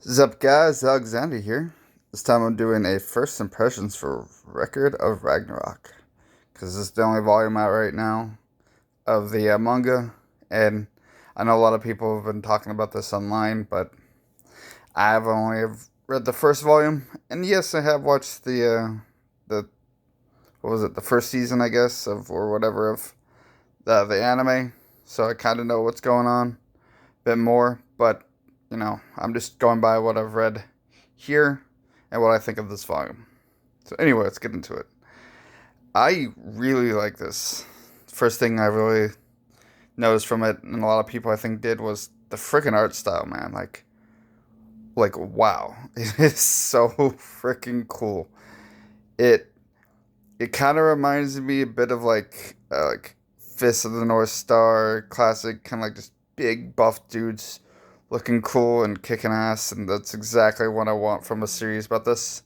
What's up, guys? Alexander here. This time I'm doing a first impressions for Record of Ragnarok. Because this is the only volume out right now of the manga. And I know a lot of people have been talking about this online, but I've only read the first volume. And yes, I have watched the what was it, the first season, I guess, of or whatever of the anime. So I kind of know what's going on a bit more. But I'm just going by what I've read here and what I think of this volume. So anyway, let's get into it. I really like this. First thing I really noticed from it, and a lot of people I think did, was the freaking art style, man. Like wow, it is so freaking cool. It it kind of reminds me a bit of like Fist of the North Star, classic kind of like just big buff dudes looking cool and kicking ass, and that's exactly what I want from a series about this.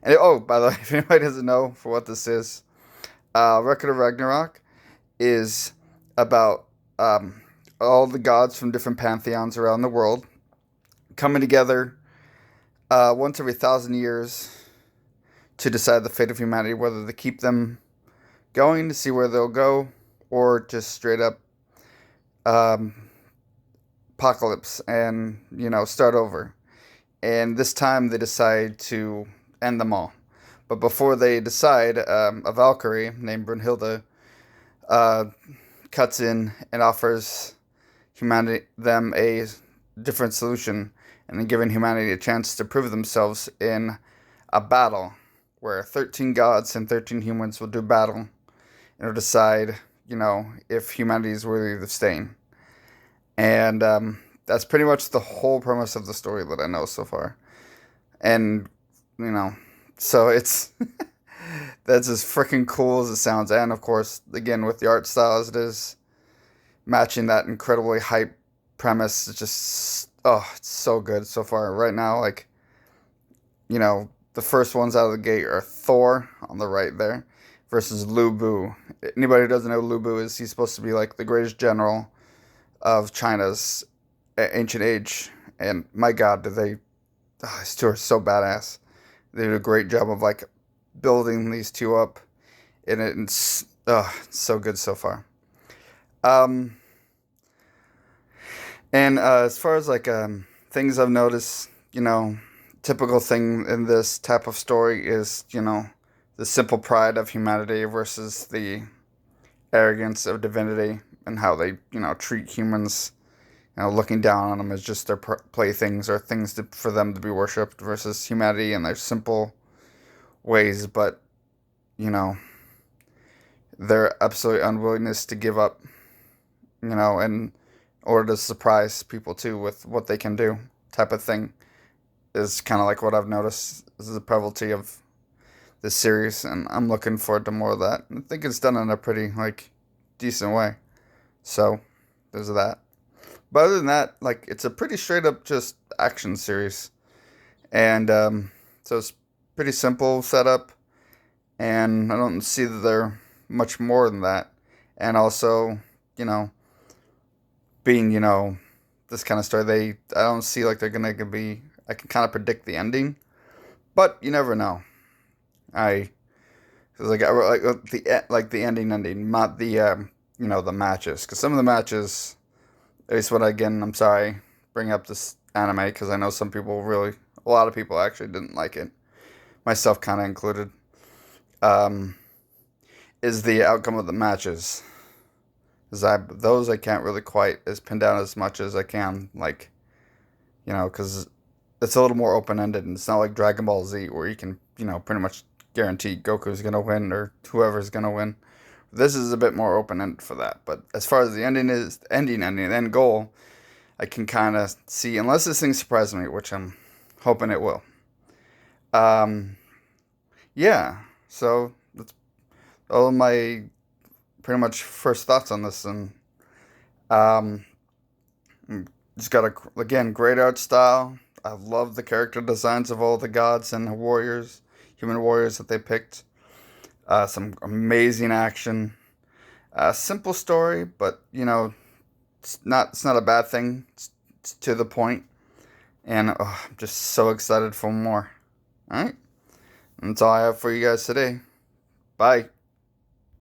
And oh, by the way, if anybody doesn't know for what this is, Record of Ragnarok is about all the gods from different pantheons around the world coming together once every 1,000 years to decide the fate of humanity, whether to keep them going to see where they'll go, or just straight up um, apocalypse and start over. And this time they decide to end them all. But before they decide, a Valkyrie named Brunhilde uh, cuts in and offers humanity them a different solution, and giving humanity a chance to prove themselves in a battle where 13 gods and 13 humans will do battle and decide, if humanity is worthy of staying. And that's pretty much the whole premise of the story that I know so far. And you know, so it's that's as freaking cool as it sounds. And of course, again, with the art style as it is, matching that incredibly hype premise, it's just it's so good so far. Right now, the first ones out of the gate are Thor on the right there versus Lu Bu. Anybody who doesn't know who Lu Bu is, he's supposed to be like the greatest general of China's ancient age. And my God, these two are so badass. They did a great job of like building these two up, and it's so good so far. Um, and as far as things I've noticed, typical thing in this type of story is the simple pride of humanity versus the arrogance of divinity, and how they treat humans, looking down on them as just their playthings or things for them to be worshipped, versus humanity and their simple ways, but you know their absolute unwillingness to give up, in order to surprise people too with what they can do, type of thing, is kind of like what I've noticed. This is the prevalence of this series, and I'm looking forward to more of that. I think it's done in a pretty decent way. So there's that. But other than that, it's a pretty straight up just action series, and so it's pretty simple setup, and I don't see that they're much more than that. And also, you know, being this kind of story, I don't see like they're gonna be. I can kind of predict the ending, but you never know. I cause the ending, not the the matches, because some of the matches, at least what again, I'm sorry, bring up this anime because I know a lot of people actually didn't like it, myself kind of included. Um, is the outcome of the matches? Those I can't really quite as pin down as much as I can, because it's a little more open ended, and it's not like Dragon Ball Z where you can pretty much guarantee Goku's gonna win or whoever's gonna win. This is a bit more open ended for that. But as far as the ending, the end goal, I can kind of see, unless this thing surprises me, which I'm hoping it will. Um, yeah. So that's all of my pretty much first thoughts on this, and um, it's got again great art style. I love the character designs of all the gods and warriors, human warriors that they picked. Some amazing action. Simple story, but it's not a bad thing. It's to the point, And I'm just so excited for more. Alright? That's all I have for you guys today. Bye.